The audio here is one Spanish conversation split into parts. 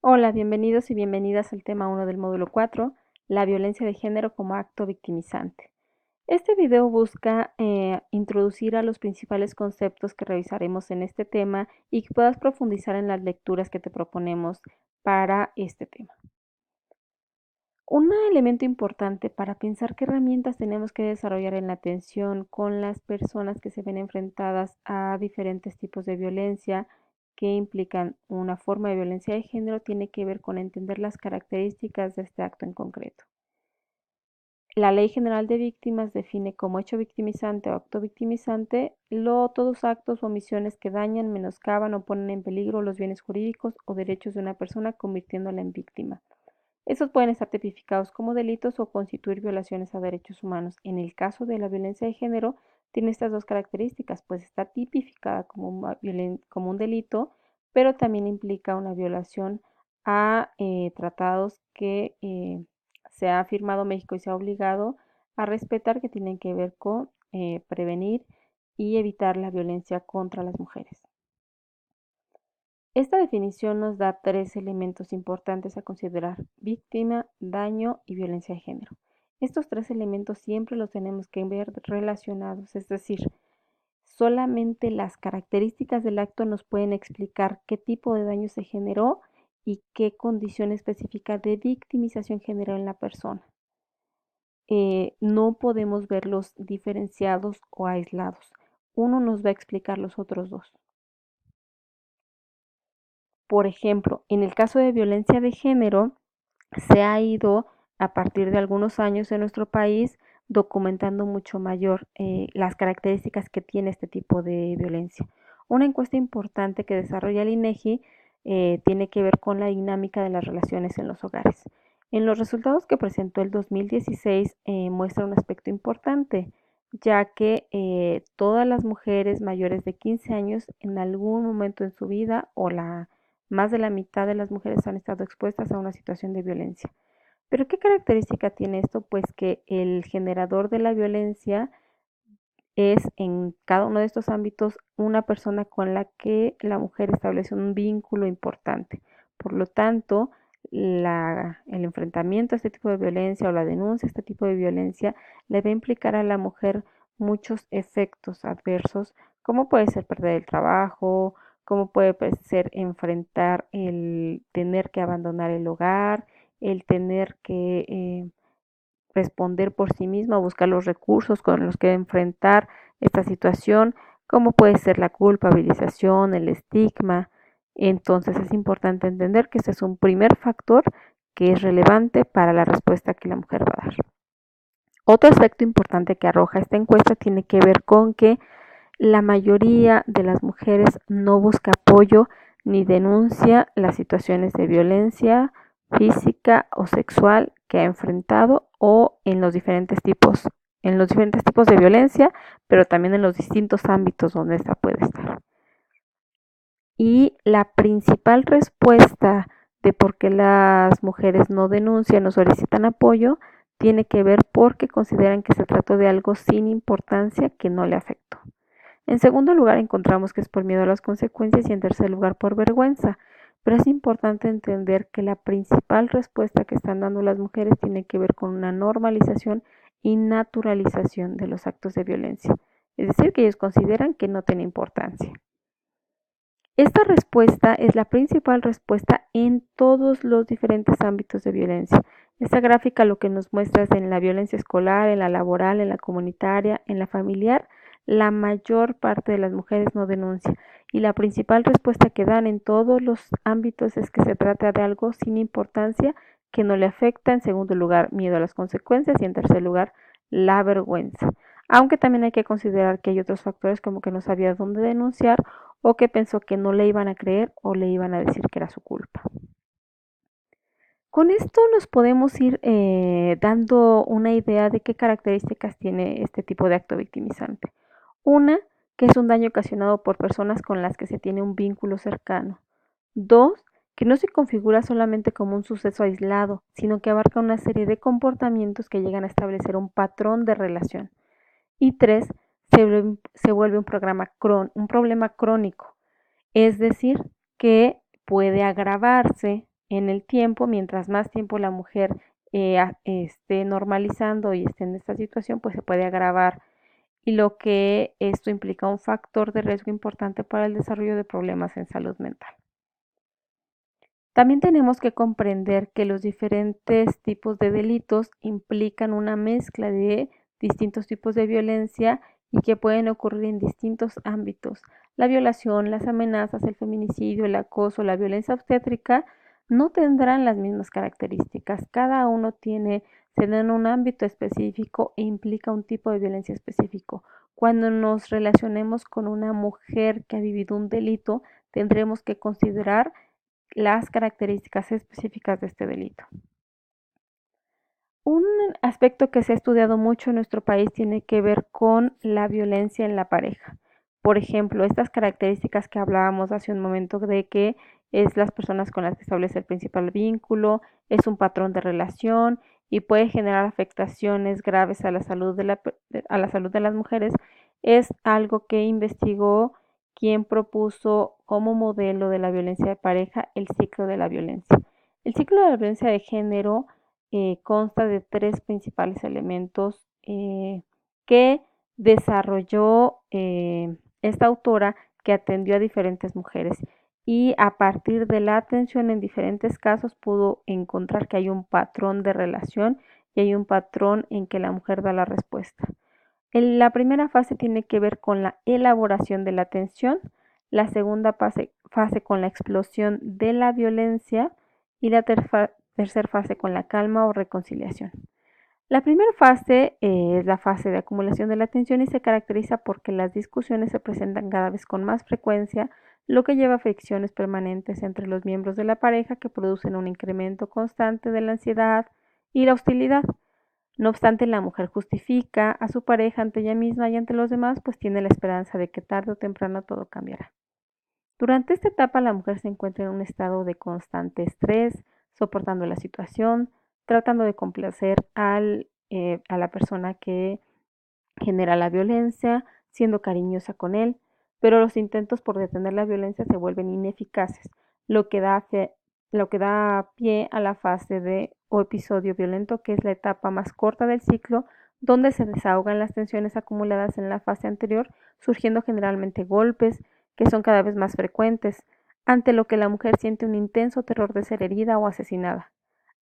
Hola, bienvenidos y bienvenidas al tema 1 del módulo 4, la violencia de género como acto victimizante. Este video busca introducir a los principales conceptos que revisaremos en este tema y que puedas profundizar en las lecturas que te proponemos para este tema. Un elemento importante para pensar qué herramientas tenemos que desarrollar en la atención con las personas que se ven enfrentadas a diferentes tipos de violencia que implican una forma de violencia de género tiene que ver con entender las características de este acto en concreto. La Ley General de Víctimas define como hecho victimizante o acto victimizante todos actos o omisiones que dañan, menoscaban o ponen en peligro los bienes jurídicos o derechos de una persona convirtiéndola en víctima. Estos pueden estar tipificados como delitos o constituir violaciones a derechos humanos. En el caso de la violencia de género, tiene estas dos características, pues está tipificada como un delito, pero también implica una violación a tratados que se ha firmado México y se ha obligado a respetar, que tienen que ver con prevenir y evitar la violencia contra las mujeres. Esta definición nos da tres elementos importantes a considerar: víctima, daño y violencia de género. Estos tres elementos siempre los tenemos que ver relacionados, es decir, solamente las características del acto nos pueden explicar qué tipo de daño se generó y qué condición específica de victimización generó en la persona. No podemos verlos diferenciados o aislados. Uno nos va a explicar los otros dos. Por ejemplo, en el caso de violencia de género, se ha ido a partir de algunos años en nuestro país documentando mucho mayor las características que tiene este tipo de violencia. Una encuesta importante que desarrolla el INEGI tiene que ver con la dinámica de las relaciones en los hogares. En los resultados que presentó el 2016 muestra un aspecto importante, ya que todas las mujeres mayores de 15 años en algún momento en su vida más de la mitad de las mujeres han estado expuestas a una situación de violencia. ¿Pero qué característica tiene esto? Pues que el generador de la violencia es en cada uno de estos ámbitos una persona con la que la mujer establece un vínculo importante. Por lo tanto, el enfrentamiento a este tipo de violencia o la denuncia a este tipo de violencia le va a implicar a la mujer muchos efectos adversos, como puede ser perder el trabajo, como puede ser enfrentar el tener que abandonar el hogar, el tener que responder por sí misma, buscar los recursos con los que enfrentar esta situación, como puede ser la culpabilización, el estigma. Entonces es importante entender que este es un primer factor que es relevante para la respuesta que la mujer va a dar. Otro aspecto importante que arroja esta encuesta tiene que ver con que la mayoría de las mujeres no busca apoyo ni denuncia las situaciones de violencia física o sexual que ha enfrentado o en los diferentes tipos de violencia, pero también en los distintos ámbitos donde esta puede estar. Y la principal respuesta de por qué las mujeres no denuncian o solicitan apoyo tiene que ver porque consideran que se trató de algo sin importancia que no le afectó. En segundo lugar, encontramos que es por miedo a las consecuencias y en tercer lugar por vergüenza. Pero es importante entender que la principal respuesta que están dando las mujeres tiene que ver con una normalización y naturalización de los actos de violencia. Es decir, que ellos consideran que no tiene importancia. Esta respuesta es la principal respuesta en todos los diferentes ámbitos de violencia. Esta gráfica lo que nos muestra es en la violencia escolar, en la laboral, en la comunitaria, en la familiar, la mayor parte de las mujeres no denuncia y la principal respuesta que dan en todos los ámbitos es que se trata de algo sin importancia, que no le afecta. En segundo lugar, miedo a las consecuencias y en tercer lugar, la vergüenza. Aunque también hay que considerar que hay otros factores como que no sabía dónde denunciar o que pensó que no le iban a creer o le iban a decir que era su culpa. Con esto nos podemos ir dando una idea de qué características tiene este tipo de acto victimizante. Una, que es un daño ocasionado por personas con las que se tiene un vínculo cercano. Dos, que no se configura solamente como un suceso aislado, sino que abarca una serie de comportamientos que llegan a establecer un patrón de relación. Y tres, se vuelve un problema crónico, es decir, que puede agravarse en el tiempo, mientras más tiempo la mujer esté normalizando y esté en esta situación, pues se puede agravar, y lo que esto implica un factor de riesgo importante para el desarrollo de problemas en salud mental. También tenemos que comprender que los diferentes tipos de delitos implican una mezcla de distintos tipos de violencia y que pueden ocurrir en distintos ámbitos. La violación, las amenazas, el feminicidio, el acoso, la violencia obstétrica no tendrán las mismas características. Cada uno se da en un ámbito específico e implica un tipo de violencia específico. Cuando nos relacionemos con una mujer que ha vivido un delito, tendremos que considerar las características específicas de este delito. Un aspecto que se ha estudiado mucho en nuestro país tiene que ver con la violencia en la pareja. Por ejemplo, estas características que hablábamos hace un momento de que es las personas con las que establece el principal vínculo, es un patrón de relación y puede generar afectaciones graves a la salud de las mujeres, es algo que investigó quien propuso como modelo de la violencia de pareja el ciclo de la violencia. El ciclo de la violencia de género consta de tres principales elementos que desarrolló esta autora, que atendió a diferentes mujeres, y a partir de la atención en diferentes casos pudo encontrar que hay un patrón de relación y hay un patrón en que la mujer da la respuesta. La primera fase tiene que ver con la elaboración de la tensión, la segunda fase con la explosión de la violencia y la tercera fase con la calma o reconciliación. La primera fase es la fase de acumulación de la tensión y se caracteriza porque las discusiones se presentan cada vez con más frecuencia, lo que lleva a fricciones permanentes entre los miembros de la pareja que producen un incremento constante de la ansiedad y la hostilidad. No obstante, la mujer justifica a su pareja ante ella misma y ante los demás, pues tiene la esperanza de que tarde o temprano todo cambiará. Durante esta etapa, la mujer se encuentra en un estado de constante estrés, soportando la situación, tratando de complacer a la persona que genera la violencia, siendo cariñosa con él, pero los intentos por detener la violencia se vuelven ineficaces, lo que da, lo que da pie a la fase de o episodio violento, que es la etapa más corta del ciclo, donde se desahogan las tensiones acumuladas en la fase anterior, surgiendo generalmente golpes, que son cada vez más frecuentes, ante lo que la mujer siente un intenso terror de ser herida o asesinada.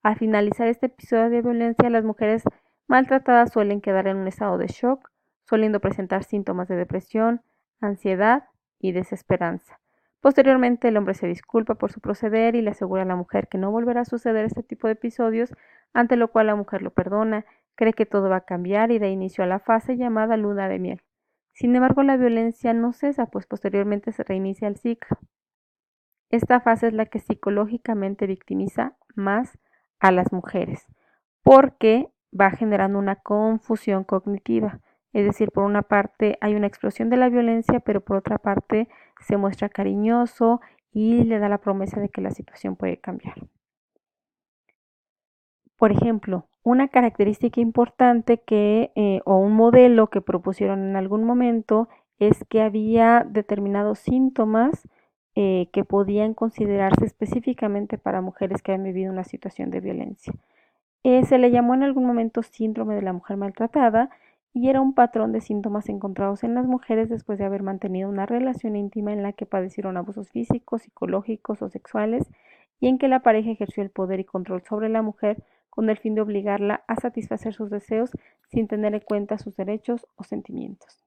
Al finalizar este episodio de violencia, las mujeres maltratadas suelen quedar en un estado de shock, soliendo presentar síntomas de depresión, ansiedad y desesperanza. Posteriormente, el hombre se disculpa por su proceder y le asegura a la mujer que no volverá a suceder este tipo de episodios, ante lo cual la mujer lo perdona, cree que todo va a cambiar y da inicio a la fase llamada luna de miel. Sin embargo, la violencia no cesa, pues posteriormente se reinicia el ciclo. Esta fase es la que psicológicamente victimiza más a las mujeres, porque va generando una confusión cognitiva. Es decir, por una parte hay una explosión de la violencia, pero por otra parte se muestra cariñoso y le da la promesa de que la situación puede cambiar. Por ejemplo, una característica importante o un modelo que propusieron en algún momento es que había determinados síntomas que podían considerarse específicamente para mujeres que han vivido una situación de violencia. Se le llamó en algún momento síndrome de la mujer maltratada y era un patrón de síntomas encontrados en las mujeres después de haber mantenido una relación íntima en la que padecieron abusos físicos, psicológicos o sexuales y en que la pareja ejerció el poder y control sobre la mujer con el fin de obligarla a satisfacer sus deseos sin tener en cuenta sus derechos o sentimientos.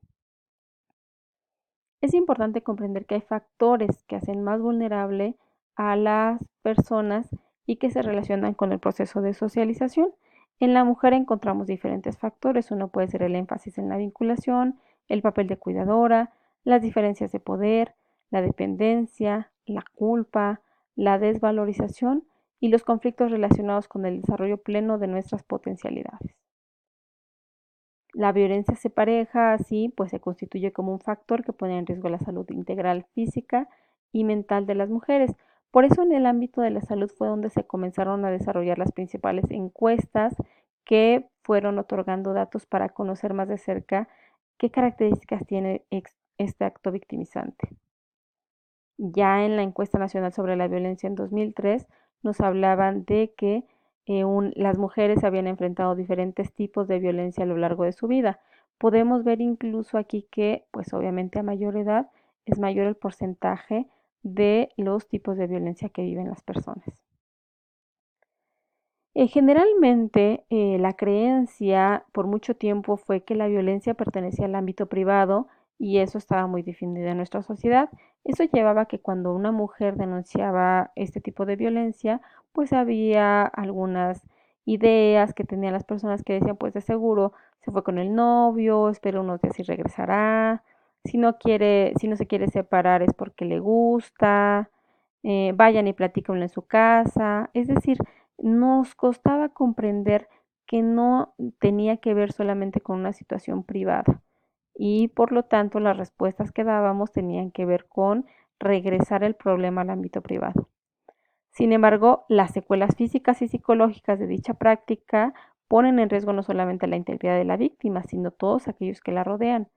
Es importante comprender que hay factores que hacen más vulnerable a las personas y que se relacionan con el proceso de socialización. En la mujer encontramos diferentes factores. Uno puede ser el énfasis en la vinculación, el papel de cuidadora, las diferencias de poder, la dependencia, la culpa, la desvalorización y los conflictos relacionados con el desarrollo pleno de nuestras potencialidades. La violencia se pareja así, pues se constituye como un factor que pone en riesgo la salud integral física y mental de las mujeres. Por eso en el ámbito de la salud fue donde se comenzaron a desarrollar las principales encuestas que fueron otorgando datos para conocer más de cerca qué características tiene este acto victimizante. Ya en la encuesta nacional sobre la violencia en 2003 nos hablaban de que las mujeres habían enfrentado diferentes tipos de violencia a lo largo de su vida. Podemos ver incluso aquí que, pues obviamente a mayor edad, es mayor el porcentaje de los tipos de violencia que viven las personas. Generalmente, la creencia por mucho tiempo fue que la violencia pertenecía al ámbito privado y eso estaba muy definido en nuestra sociedad. Eso llevaba a que cuando una mujer denunciaba este tipo de violencia, pues había algunas ideas que tenían las personas que decían, pues de seguro se fue con el novio, espera unos días y regresará. Si no se quiere separar es porque le gusta, vayan y platíquenlo en su casa. Es decir, nos costaba comprender que no tenía que ver solamente con una situación privada y por lo tanto las respuestas que dábamos tenían que ver con regresar el problema al ámbito privado. Sin embargo, las secuelas físicas y psicológicas de dicha práctica ponen en riesgo no solamente la integridad de la víctima, sino todos aquellos que la rodean.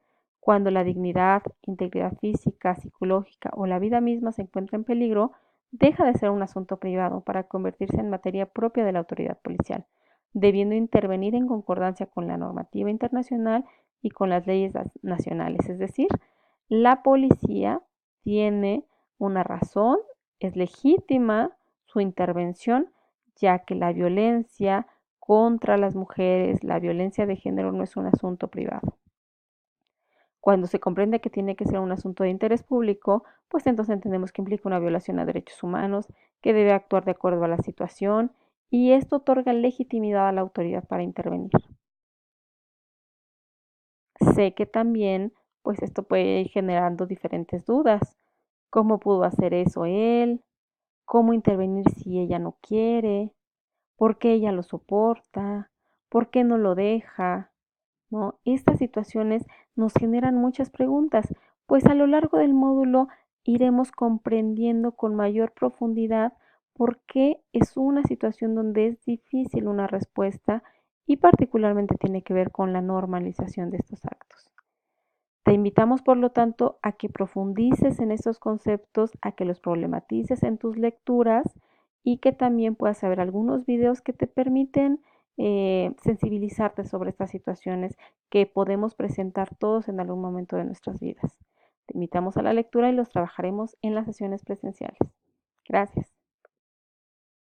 Cuando la dignidad, integridad física, psicológica o la vida misma se encuentra en peligro, deja de ser un asunto privado para convertirse en materia propia de la autoridad policial, debiendo intervenir en concordancia con la normativa internacional y con las leyes nacionales. Es decir, la policía tiene una razón, es legítima su intervención, ya que la violencia contra las mujeres, la violencia de género no es un asunto privado. Cuando se comprende que tiene que ser un asunto de interés público, pues entonces entendemos que implica una violación a derechos humanos, que debe actuar de acuerdo a la situación y esto otorga legitimidad a la autoridad para intervenir. Sé que también, pues esto puede ir generando diferentes dudas. ¿Cómo pudo hacer eso él? ¿Cómo intervenir si ella no quiere? ¿Por qué ella lo soporta? ¿Por qué no lo deja? ¿No? Estas situaciones nos generan muchas preguntas, pues a lo largo del módulo iremos comprendiendo con mayor profundidad por qué es una situación donde es difícil una respuesta y particularmente tiene que ver con la normalización de estos actos. Te invitamos, por lo tanto, a que profundices en estos conceptos, a que los problematices en tus lecturas y que también puedas ver algunos videos que te permiten sensibilizarte sobre estas situaciones que podemos presentar todos en algún momento de nuestras vidas. Te invitamos a la lectura y los trabajaremos en las sesiones presenciales. Gracias.